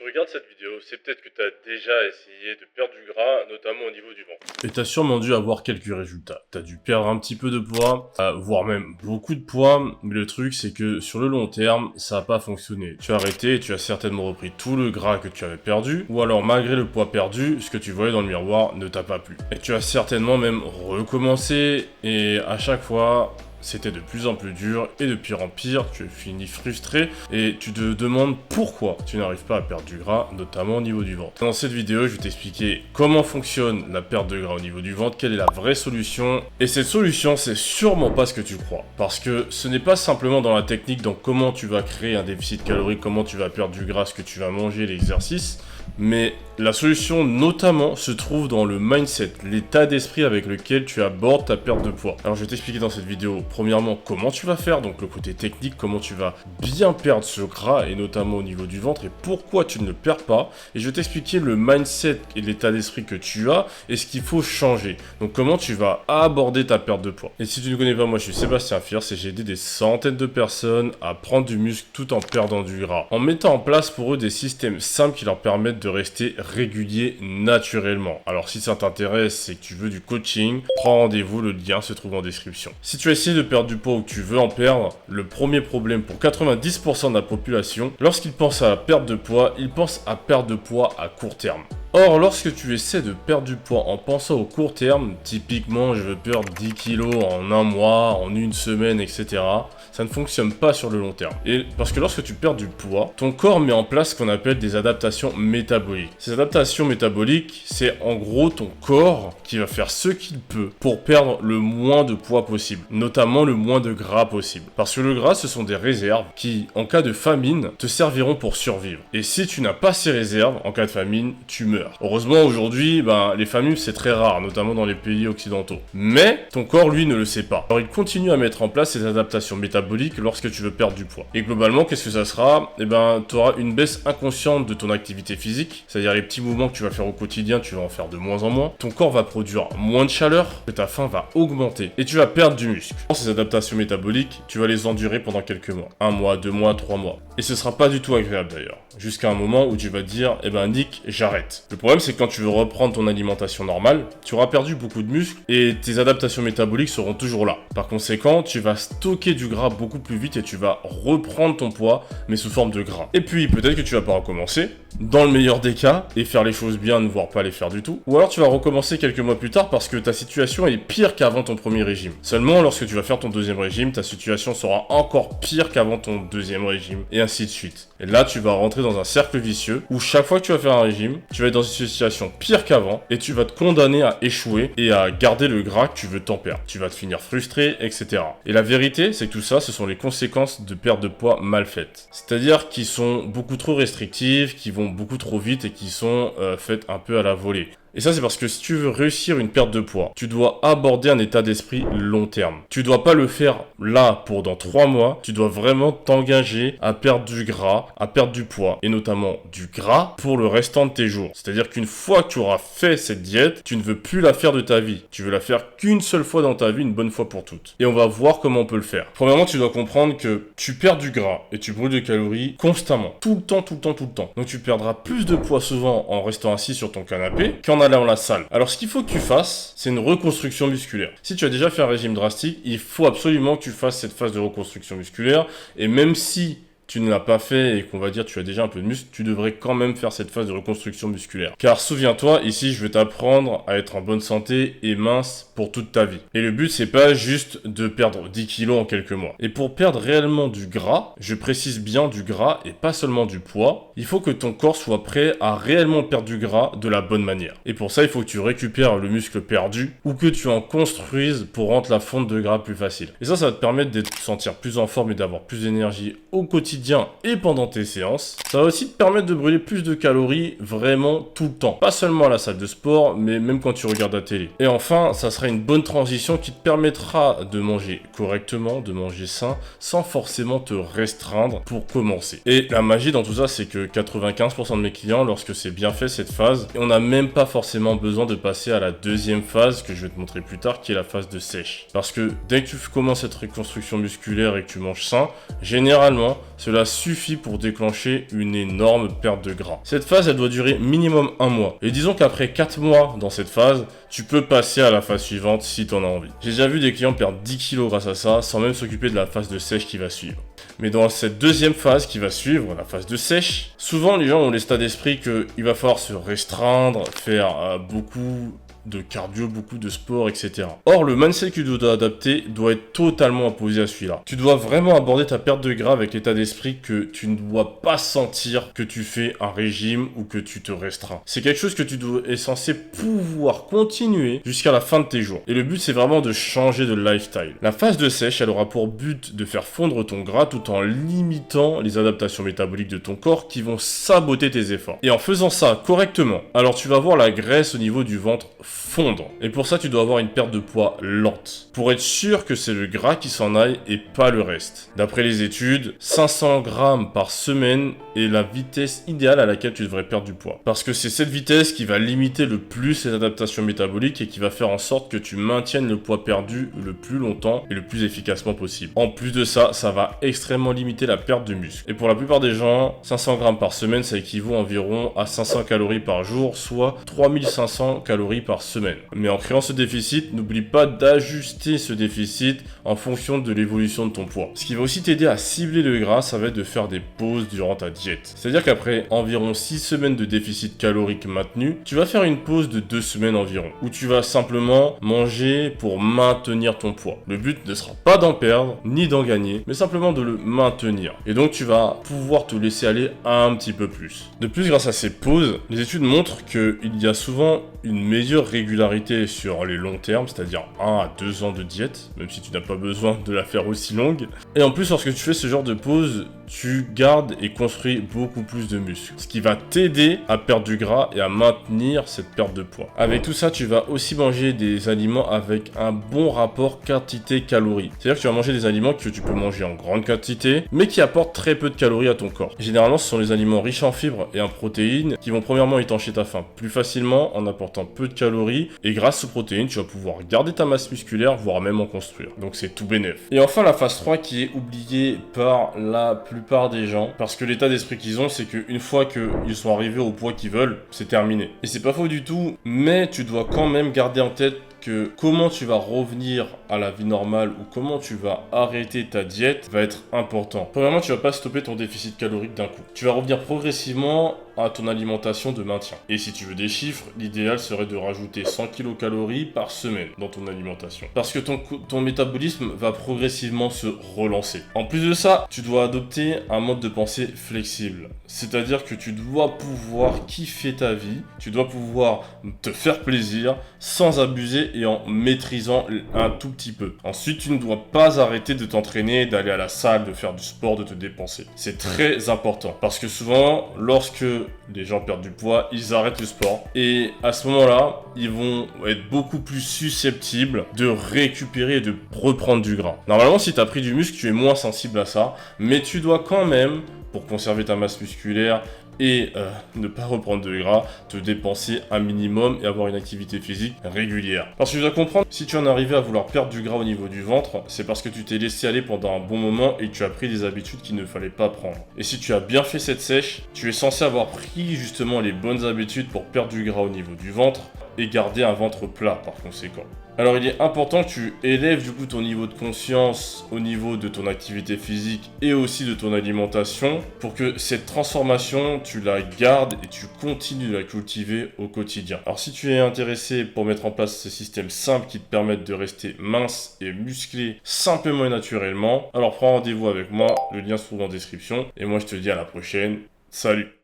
tu regardes cette vidéo, c'est peut-être que tu as déjà essayé de perdre du gras, notamment au niveau du ventre. Et t'as sûrement dû avoir quelques résultats. T'as dû perdre un petit peu de poids, voire même beaucoup de poids, mais le truc c'est que sur le long terme, ça n'a pas fonctionné. Tu as arrêté et tu as certainement repris tout le gras que tu avais perdu, ou alors malgré le poids perdu, ce que tu voyais dans le miroir ne t'a pas plu. Et tu as certainement même recommencé, et à chaque fois, c'était de plus en plus dur et de pire en pire, tu finis frustré et tu te demandes pourquoi tu n'arrives pas à perdre du gras, notamment au niveau du ventre. Dans cette vidéo, je vais t'expliquer comment fonctionne la perte de gras au niveau du ventre, quelle est la vraie solution. Et cette solution, c'est sûrement pas ce que tu crois. Parce que ce n'est pas simplement dans la technique, dans comment tu vas créer un déficit calorique, comment tu vas perdre du gras, ce que tu vas manger, l'exercice. Mais la solution notamment se trouve dans le mindset, l'état d'esprit avec lequel tu abordes ta perte de poids. Alors je vais t'expliquer dans cette vidéo premièrement comment tu vas faire, donc le côté technique, comment tu vas bien perdre ce gras et notamment au niveau du ventre et pourquoi tu ne le perds pas. Et je vais t'expliquer le mindset et l'état d'esprit que tu as et ce qu'il faut changer. Donc comment tu vas aborder ta perte de poids. Et si tu ne connais pas, moi je suis Sébastien Fierce et j'ai aidé des centaines de personnes à prendre du muscle tout en perdant du gras. En mettant en place pour eux des systèmes simples qui leur permettent de rester régulier naturellement. Alors si ça t'intéresse, c'est que tu veux du coaching, prends rendez-vous, le lien se trouve en description. Si tu as essayé de perdre du poids ou que tu veux en perdre, le premier problème pour 90% de la population, lorsqu'ils pensent à la perte de poids, ils pensent à perdre de poids à court terme. Or, lorsque tu essaies de perdre du poids en pensant au court terme, typiquement je veux perdre 10 kilos en un mois, en une semaine, etc., ça ne fonctionne pas sur le long terme. Et parce que lorsque tu perds du poids, ton corps met en place ce qu'on appelle des adaptations métaboliques. Ces adaptations métaboliques, c'est en gros ton corps qui va faire ce qu'il peut pour perdre le moins de poids possible, notamment le moins de gras possible. Parce que le gras, ce sont des réserves qui, en cas de famine, te serviront pour survivre. Et si tu n'as pas ces réserves, en cas de famine, tu meurs. Heureusement, aujourd'hui, les famines, c'est très rare, notamment dans les pays occidentaux. Mais ton corps, lui, ne le sait pas. Alors, il continue à mettre en place ces adaptations métaboliques lorsque tu veux perdre du poids. Et globalement, qu'est-ce que ça sera? Tu auras une baisse inconsciente de ton activité physique, c'est-à-dire les petits mouvements que tu vas faire au quotidien, tu vas en faire de moins en moins. Ton corps va produire moins de chaleur, que ta faim va augmenter, et tu vas perdre du muscle. Ces adaptations métaboliques, tu vas les endurer pendant quelques mois. 1 mois, 2 mois, 3 mois. Et ce sera pas du tout agréable d'ailleurs. Jusqu'à un moment où tu vas te dire, Nick, j'arrête. Le problème, c'est que quand tu veux reprendre ton alimentation normale, tu auras perdu beaucoup de muscles et tes adaptations métaboliques seront toujours là. Par conséquent, tu vas stocker du gras beaucoup plus vite et tu vas reprendre ton poids, mais sous forme de gras. Et puis, peut-être que tu vas pas recommencer, dans le meilleur des cas, et faire les choses bien, ne voire pas les faire du tout. Ou alors tu vas recommencer quelques mois plus tard parce que ta situation est pire qu'avant ton premier régime. Seulement, lorsque tu vas faire ton deuxième régime, ta situation sera encore pire qu'avant ton deuxième régime, et ainsi de suite. Et là, tu vas rentrer dans un cercle vicieux où chaque fois que tu vas faire un régime, tu vas être dans une situation pire qu'avant et tu vas te condamner à échouer et à garder le gras que tu veux t'en perdre. Tu vas te finir frustré, etc. Et la vérité, c'est que tout ça, ce sont les conséquences de perte de poids mal faites. C'est-à-dire qui sont beaucoup trop restrictives, qui vont beaucoup trop vite et qui sont faites un peu à la volée. Et ça, c'est parce que si tu veux réussir une perte de poids, tu dois aborder un état d'esprit long terme. Tu dois pas le faire là pour dans 3 mois. Tu dois vraiment t'engager à perdre du gras, à perdre du poids, et notamment du gras pour le restant de tes jours. C'est-à-dire qu'une fois que tu auras fait cette diète, tu ne veux plus la faire de ta vie. Tu veux la faire qu'une seule fois dans ta vie, une bonne fois pour toutes. Et on va voir comment on peut le faire. Premièrement, tu dois comprendre que tu perds du gras et tu brûles des calories constamment. Tout le temps, tout le temps, tout le temps. Donc tu perdras plus de poids souvent en restant assis sur ton canapé qu'en allant à la salle. Alors ce qu'il faut que tu fasses, c'est une reconstruction musculaire. Si tu as déjà fait un régime drastique, il faut absolument que tu fasses cette phase de reconstruction musculaire. Et même si tu ne l'as pas fait et qu'on va dire tu as déjà un peu de muscle, tu devrais quand même faire cette phase de reconstruction musculaire. Car souviens-toi, ici je vais t'apprendre à être en bonne santé et mince pour toute ta vie. Et le but c'est pas juste de perdre 10 kilos en quelques mois. Et pour perdre réellement du gras, je précise bien du gras et pas seulement du poids, il faut que ton corps soit prêt à réellement perdre du gras de la bonne manière. Et pour ça il faut que tu récupères le muscle perdu ou que tu en construises pour rendre la fonte de gras plus facile. Et ça va te permettre de te sentir plus en forme et d'avoir plus d'énergie au quotidien et pendant tes séances. Ça va aussi te permettre de brûler plus de calories vraiment tout le temps. Pas seulement à la salle de sport, mais même quand tu regardes la télé. Et enfin, ça sera une bonne transition qui te permettra de manger correctement, de manger sain, sans forcément te restreindre pour commencer. Et la magie dans tout ça, c'est que 95% de mes clients, lorsque c'est bien fait cette phase, on n'a même pas forcément besoin de passer à la deuxième phase que je vais te montrer plus tard, qui est la phase de sèche. Parce que dès que tu commences cette reconstruction musculaire et que tu manges sain, généralement, cela suffit pour déclencher une énorme perte de gras. Cette phase, elle doit durer minimum 1 mois. Et disons qu'après 4 mois dans cette phase, tu peux passer à la phase suivante si tu en as envie. J'ai déjà vu des clients perdre 10 kilos grâce à ça, sans même s'occuper de la phase de sèche qui va suivre. Mais dans cette deuxième phase qui va suivre, la phase de sèche, souvent les gens ont l'état d'esprit qu'il va falloir se restreindre, faire beaucoup de cardio, beaucoup de sport, etc. Or, le mindset que tu dois adapter doit être totalement opposé à celui-là. Tu dois vraiment aborder ta perte de gras avec l'état d'esprit que tu ne dois pas sentir que tu fais un régime ou que tu te restreins. C'est quelque chose que tu es censé pouvoir continuer jusqu'à la fin de tes jours. Et le but, c'est vraiment de changer de lifestyle. La phase de sèche, elle aura pour but de faire fondre ton gras tout en limitant les adaptations métaboliques de ton corps qui vont saboter tes efforts. Et en faisant ça correctement, alors tu vas voir la graisse au niveau du ventre fondre. Et pour ça, tu dois avoir une perte de poids lente. Pour être sûr que c'est le gras qui s'en aille et pas le reste. D'après les études, 500 grammes par semaine est la vitesse idéale à laquelle tu devrais perdre du poids. Parce que c'est cette vitesse qui va limiter le plus les adaptations métaboliques et qui va faire en sorte que tu maintiennes le poids perdu le plus longtemps et le plus efficacement possible. En plus de ça, ça va extrêmement limiter la perte de muscle. Et pour la plupart des gens, 500 grammes par semaine, ça équivaut environ à 500 calories par jour, soit 3500 calories par semaine. Mais en créant ce déficit, n'oublie pas d'ajuster ce déficit en fonction de l'évolution de ton poids. Ce qui va aussi t'aider à cibler le gras, ça va être de faire des pauses durant ta diète. C'est-à-dire qu'après environ 6 semaines de déficit calorique maintenu, tu vas faire une pause de 2 semaines environ, où tu vas simplement manger pour maintenir ton poids. Le but ne sera pas d'en perdre, ni d'en gagner, mais simplement de le maintenir. Et donc tu vas pouvoir te laisser aller un petit peu plus. De plus, grâce à ces pauses, les études montrent qu'il y a souvent une meilleure régularité sur les longs termes, c'est-à-dire 1 à 2 ans de diète, même si tu n'as pas besoin de la faire aussi longue. Et en plus, lorsque tu fais ce genre de pause, tu gardes et construis beaucoup plus de muscles, ce qui va t'aider à perdre du gras et à maintenir cette perte de poids. Avec tout ça, tu vas aussi manger des aliments avec un bon rapport quantité-calories. C'est-à-dire que tu vas manger des aliments que tu peux manger en grande quantité, mais qui apportent très peu de calories à ton corps. Généralement, ce sont les aliments riches en fibres et en protéines qui vont premièrement étancher ta faim plus facilement en apportant peu de calories, et grâce aux protéines, tu vas pouvoir garder ta masse musculaire, voire même en construire. Donc c'est tout bénef. Et enfin, la phase 3 qui est oubliée par la plupart des gens, parce que l'état d'esprit qu'ils ont, c'est qu'une fois qu'ils sont arrivés au poids qu'ils veulent, c'est terminé. Et c'est pas faux du tout, mais tu dois quand même garder en tête que comment tu vas revenir à la vie normale ou comment tu vas arrêter ta diète va être important. Premièrement, tu vas pas stopper ton déficit calorique d'un coup. Tu vas revenir progressivement à ton alimentation de maintien. Et si tu veux des chiffres, l'idéal serait de rajouter 100 kcal par semaine dans ton alimentation. Parce que ton métabolisme va progressivement se relancer. En plus de ça, tu dois adopter un mode de pensée flexible. C'est-à-dire que tu dois pouvoir kiffer ta vie, tu dois pouvoir te faire plaisir sans abuser et en maîtrisant un tout petit peu. Ensuite, tu ne dois pas arrêter de t'entraîner, d'aller à la salle, de faire du sport, de te dépenser. C'est très important. Parce que souvent, lorsque les gens perdent du poids, ils arrêtent le sport. Et à ce moment-là, ils vont être beaucoup plus susceptibles de récupérer et de reprendre du gras. Normalement, si tu as pris du muscle, tu es moins sensible à ça. Mais tu dois quand même, pour conserver ta masse musculaire et ne pas reprendre de gras, te dépenser un minimum et avoir une activité physique régulière. Parce que tu dois comprendre, si tu en es arrivé à vouloir perdre du gras au niveau du ventre, c'est parce que tu t'es laissé aller pendant un bon moment et que tu as pris des habitudes qu'il ne fallait pas prendre. Et si tu as bien fait cette sèche, tu es censé avoir pris justement les bonnes habitudes pour perdre du gras au niveau du ventre et garder un ventre plat par conséquent. Alors il est important que tu élèves du coup ton niveau de conscience au niveau de ton activité physique et aussi de ton alimentation pour que cette transformation tu la gardes et tu continues de la cultiver au quotidien. Alors si tu es intéressé pour mettre en place ces systèmes simples qui te permettent de rester mince et musclé simplement et naturellement, alors prends rendez-vous avec moi, le lien se trouve en description et moi je te dis à la prochaine, salut!